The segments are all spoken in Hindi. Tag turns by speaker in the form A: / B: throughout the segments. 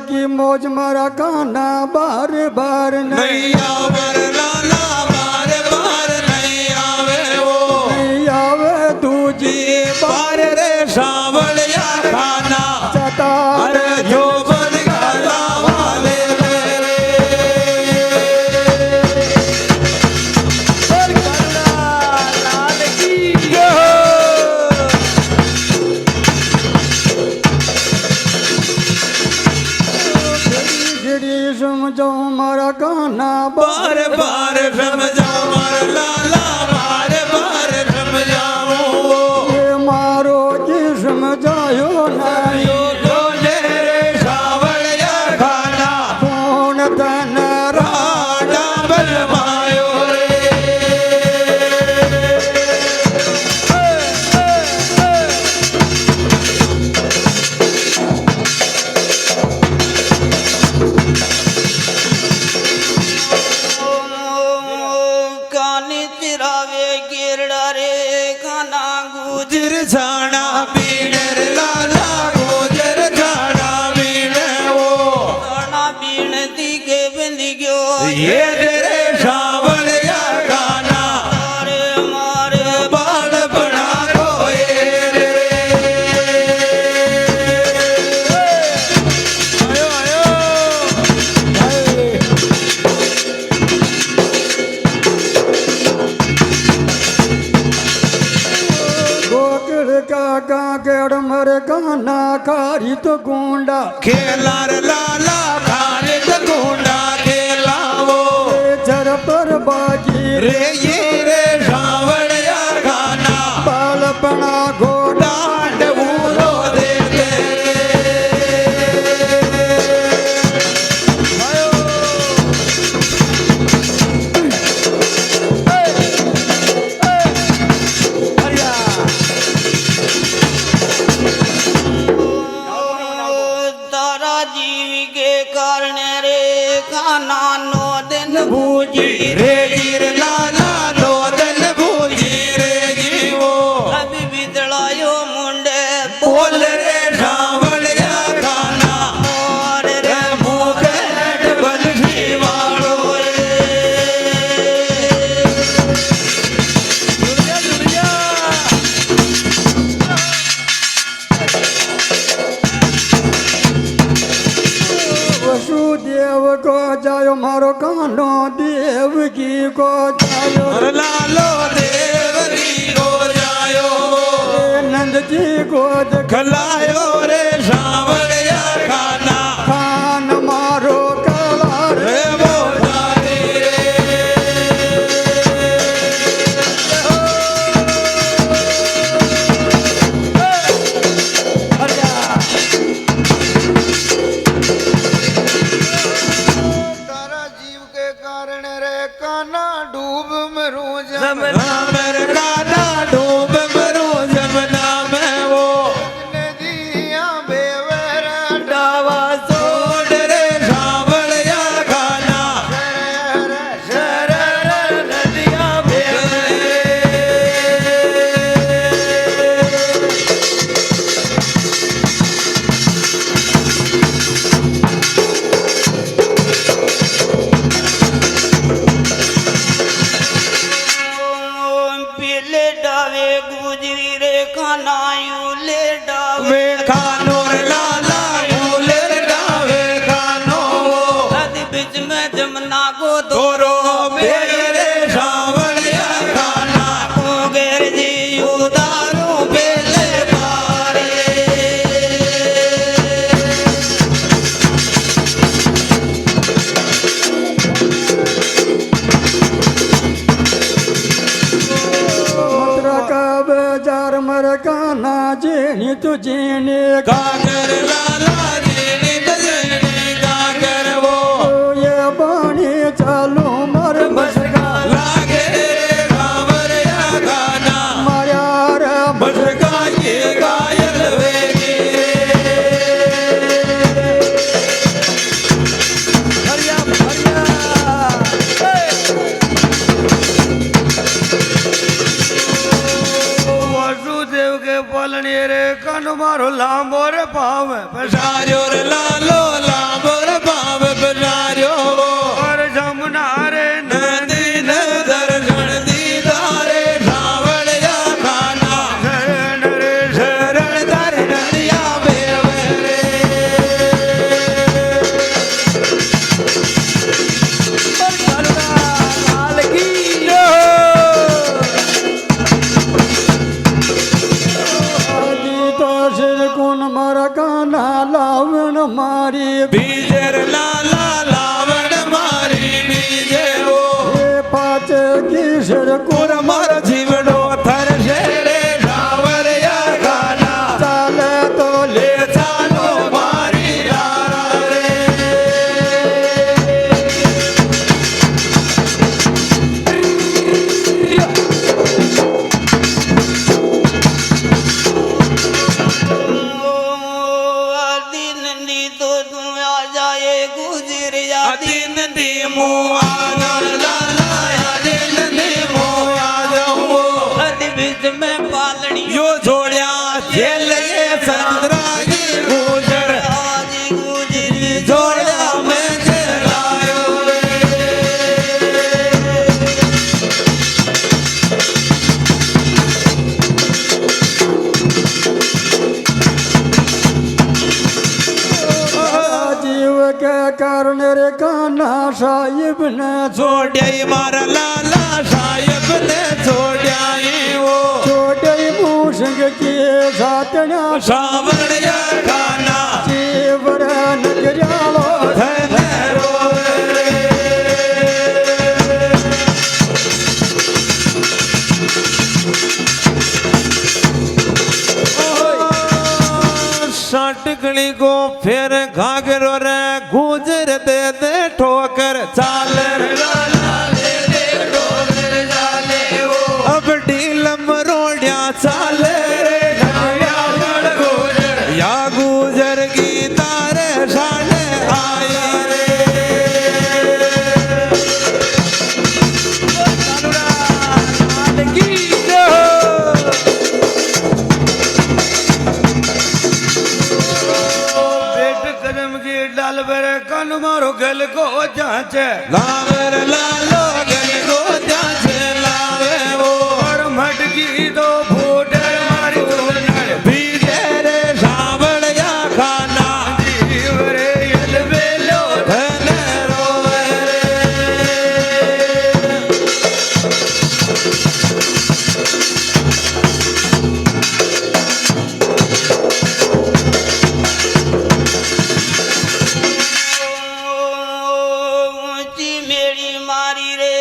A: की मौज मारा काना बार बार
B: नहीं आवे लाला बार बार नहीं आवे वो
A: नहीं आवे दूजी
B: बार रे सावलिया खाना
A: चता
B: अरे जो बन गया वाले लाल की
A: समझो मारा काना
B: बार बार समझाओ मार लाला बार बार समझाओ
A: ये मारो जी समझायो नहीं
B: जो तेरे सावलिया खाना
A: कौन तन
B: राजा बलमायो रे
C: कानी चिरावे गिरडा रे खाना गुजर
B: गुजर जाना पीणर लाला गुजर जाना पीणे वो
C: खाना बीण दी के बंदी गयो
B: ये तेरे सावलिया खाना
C: तारे मारे
B: बाल बना कोए रे आयो आयो
A: गोकड़ का काकड़ मर काना कारी तो गुंडा
B: खेलार लाला खाने गुंडा खेलावो
A: चर पर बाजी
B: रे ये रे सावलिया खाना
A: बालपना घोड़ा
B: डांड बूरो दे दे आयो हरिया
C: तारा जीव के कारण रे खाना नो दिन भूजी
B: रे गिर लाला दो दिन भूजी रे जीवो
C: अभी बिदड़ायो मुंडे
B: बोल रे सावलिया खाना
C: और रे
B: रे मुकेट बंशी वालो रे दुनिया दुनिया
A: वसुदेव को जायो मारो कानो देवकी को जायो
B: और लालो देवरी को जायो
A: नंद जी को
B: खलायो रे सावलिया खाना
A: खान मारो कलार
B: रे बोधारी रे
D: तारा जीव के कारण रे काना डूब मरू
B: जमना मेरे काना डूब मरो जमना में वो
D: नदिया बेवर
B: डावा सोड रे सावलिया खाना शर नदिया बेरे
C: पीले डावे गुजरी रे खाना यू ले डावे
B: वे खानो रे लाला भूले रे डावे खानो
C: नदी बीच में जमुना को
B: दोरो मेरे सावलिया खाना
C: गेर जी उदारू बेले पारे
A: मथुरा का बाजार मर काना जेनी तो जेने
B: काकर लाला जीनी तजनी काकर वो
A: ये बाणी चालू मर
B: बसका लागे सावलिया खाना
A: माया रे
B: बसका ये गायल वेगी हरिया हरिया
D: वसुदेव के पलनी रे कन मारो लांबो रे पाव
B: पसार्यो रे लालो लाम
A: કાના લાવણ મારી
B: બીજર લાલા લાવણ મારી બીજે ઓ
A: એ પાચ કિશોર
B: કુર માર જીવડો થર છે રે સાવરિયા ખાના
A: ચાલે તો
B: લે ચાલો મારી લારા રે
C: આદિ નંદી તો તું આ જાએ ગુજર આદિ
B: દિન દી મો આના લાલા આદિ નદી મો આજો
C: આદિ બીચ મેં પાલણી
B: યો જોડ્યા જેલ એ સંતરાજી ગુજર
C: આજી ગુજરી
B: જોડ્યા મેં જલાયો રે
A: જીવ કે કારણે રે કાના સાહેબ ને
B: જોડ્યા મારા લાલા સાહેબ ને જોડ્યા એવો
A: છોટે મૂસંગ કે સાતણ્યા
B: સાવરિયા ખાના
A: જીવર નગર્યાળો
B: ધન રોવે રે सटकली को फिर घाघरो रे गुजर दे दे ठोकर चाल रे लाला दे दे ठोकर चाले वो अब डीलम रोड्या चाले रे ढाया गढ़ गुजर या गुजर की तारे साने आई रे की
D: पेट कदम की डाल पर कन मारो गल को जांचे
B: लावर लालो गल को जाचे लावे वो
D: और मटकी तो फूट मारी तूने
B: बीजे रे सावरिया खाना
D: जीव रे यल बेलो
B: धन रोवे रे
C: ऊंची मेरी मारी रे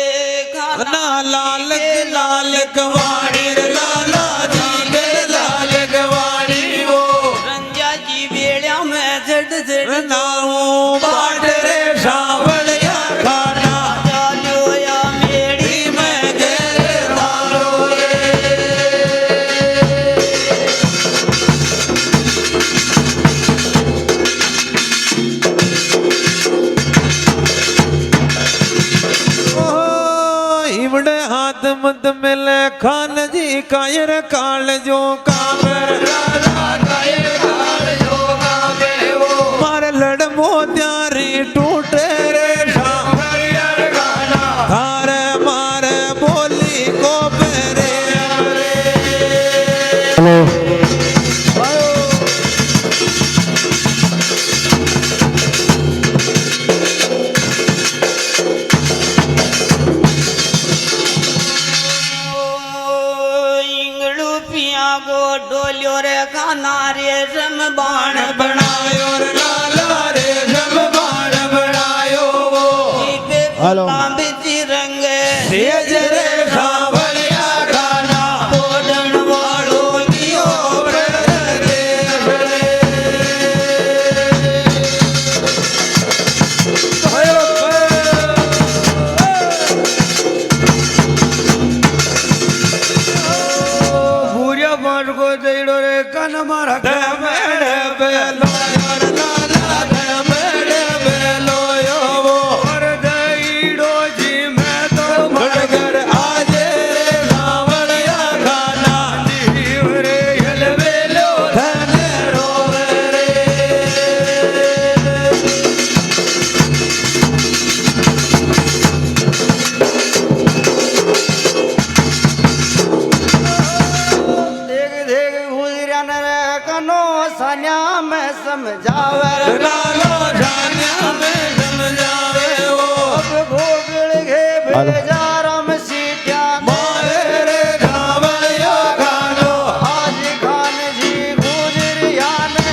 C: खाना
B: ना लाल लाल कवाड़ी रे लाला जी के लाल कवाड़ी वो
C: रंजा जी बेड़ा में झट झट
B: नाऊ बाट रे सावरिया खाना
C: चालो या मेरी
B: दी में गेरे मारो रे इवड़े हाथ मत मिले खान जी कायर काल जो काबर मार लड़ मोत्यारी टूटे रे थार मार बोली को पेरे
C: इंगलू पिया को डोलियो रे खाना रे रम बाण
B: बनायो रे लाला रे जब बाण बनायो वो
A: हेलो।
C: बिच रंग
B: तेज रे सावरिया खाना
C: ओडन वालो कियो
D: भूरिया बांट को देड़ो रे कन मारा
B: मेरे बेलो यार लाला मेरे बेलो यो वो
D: और देड़ो जी मैं तो
B: मगर आजे रे सावरिया खाना
D: जीव रे यल बेलो
B: धन रोवे रे
D: देख देख गुजरिया न रे कनो सान्या में समझावे
B: लालो जानिया में समझावे वो
D: अब भोगल घे बेजारा में सीटिया
B: मारे रे सावरिया खानो
D: आज खान जी गुजरिया ने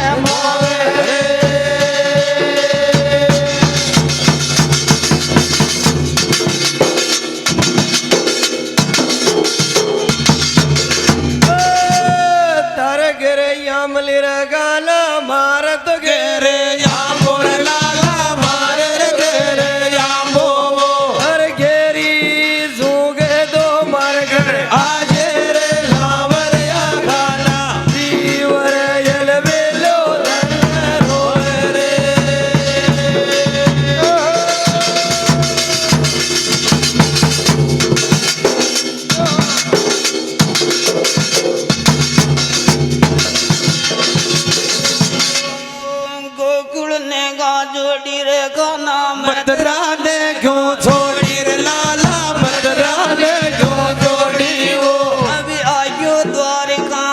C: छोड़ी रे गाना
B: मथुरा ने क्यों छोड़ी रे लाला मथुरा ने क्यों छोड़ी वो
C: अभी आयो द्वारका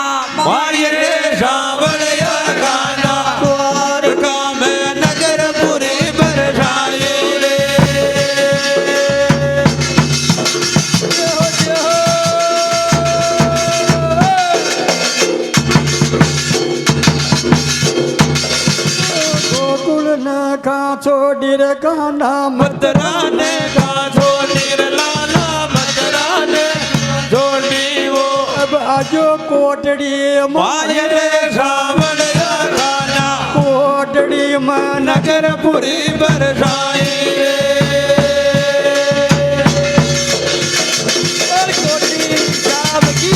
B: माये रे सावलिया गाना द्वारका में नगर पूरी बरसाई रे
A: गोकुल न का छोड़ी रे काना
B: मथुरा ने कहा छोड़ी रे लाला मथुरा ने छोड़ी वो
A: अब आजो कोटड़ी
B: माये रे सावलिया गाना
A: कोटड़ी मन
B: नगर पूरी बरसाई रे
A: कोटड़ी साहब की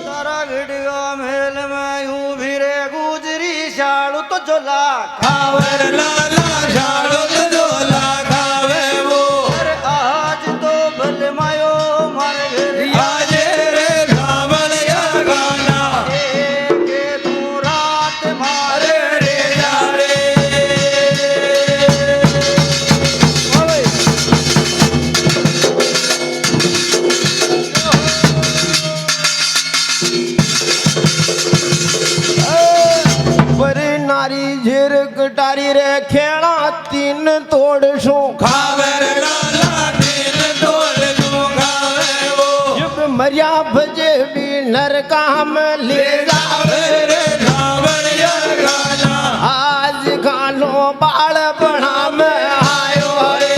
D: तारा घड़िया महल में यूं भी रे गुजरी शालू तो झोला
B: खावर लाला शाड़ो झोला खावे वो
D: अरे आज तो भले मायो मार घर
B: आजे रे सावलिया गाना
D: के तू रात मारे
B: रे जा रे
D: बरे नारी झेर कटारी रे खेड़ा तीन तोड़ सो
B: खावर लाला तीन तोड़ जो खावे वो
D: जब मरिया भजे भी नरका में ले
B: जावे रे सावलिया गाना
D: आज खानो बाल बना में आयो रे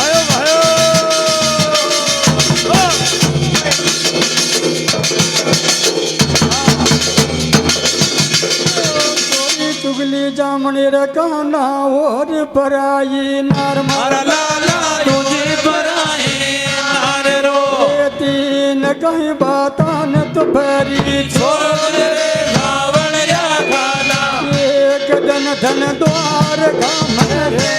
D: आयो आयो
A: चुगली जामनी रे काना और पराई नार
B: मारा लाला तुझे बराई नार रो
A: तीन कहीं बातान तो भरी
B: छोड़ रे सावलिया गाना
A: एक दिन धन द्वार का मेरे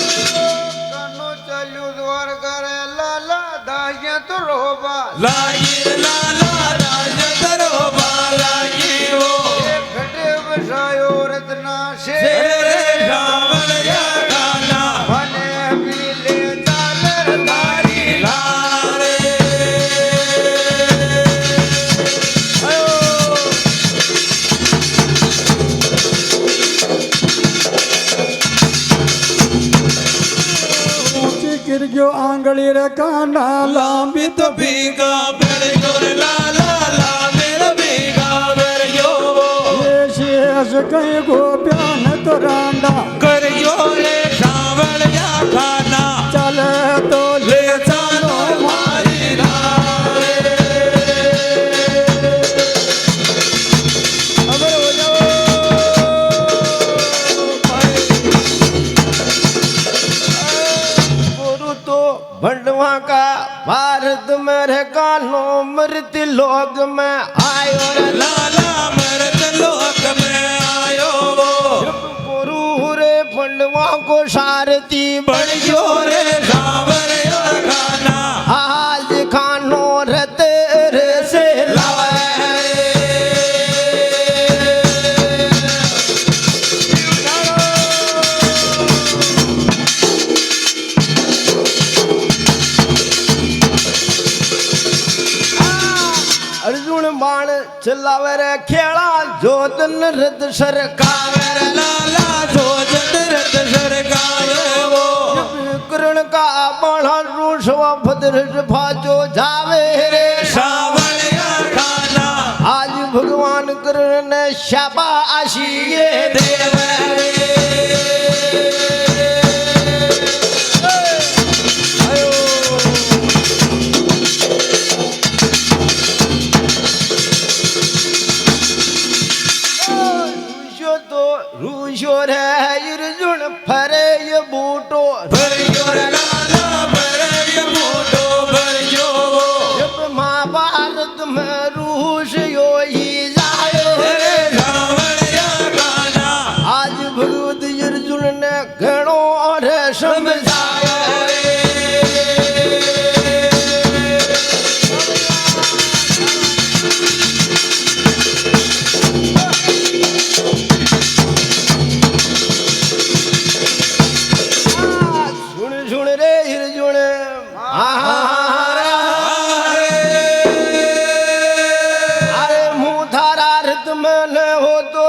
D: कानो चलू द्वार करे लाला दाहिया तो रोबा
B: लागी लाला राज करो बालागी वो
D: घटे बसायो रत्ना से
B: तेरे सावलिया गाना
D: बने पीले चादर
B: तारी लारे
A: ऊंची गिर गयो आंगली रे काना लांबी
B: तो भीगा बेड़ जोर लाला ला मेरा भीगा बेड़ यो
A: ये शेष कहीं गोप्यान तो रांडा
B: कर यो रे सावलिया गाना
A: चल तो
B: ले चलो मारी लारे
D: अबर हो जाओ गुरु तो भंडवा का भारत में रह कानो मृत्यु लोक में आयो रे
B: लाला मरद लोक में आयो वो
D: गुरु रे भंडवा को सारथी
B: बड़ियो रे सावलिया गाना
D: आज खानो रत रे से लाए अर्जुन बाण चलावे रे खेला जोतन रत सरकार
B: कावर लाला जो जदरत सरकार वो
D: कर्ण का बाणा रूसवा भद्र भाजो जावे रे
B: सावलिया गाना
D: आज भगवान कर्ण ने शाबाशी ये
B: देव रे
D: रूशो रे अर्जुन फरे ये बूटो
B: भरियो रे लाला भरियो मोटो भरियो
D: जब महाभारत में रू पुरुष यो ही जायो
B: रे रावणिया गाना
D: आज भगवत अर्जुन ने घणो और समझायो रे सुन सुन रे अर्जुन अरे मुँह थारा रत में न हो तो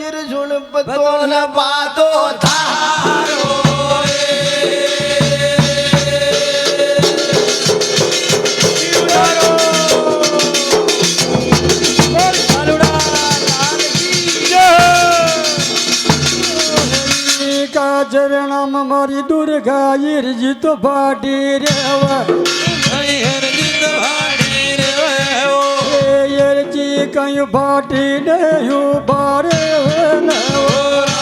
D: अर्जुन पतो न बातो थारो
A: का चरणम मारी दुर्गा ईर्जित भाटी रेवा
B: हरजित भाड़ी रे ओ
A: ईर्जी कहीं भाटी नहीं बारे न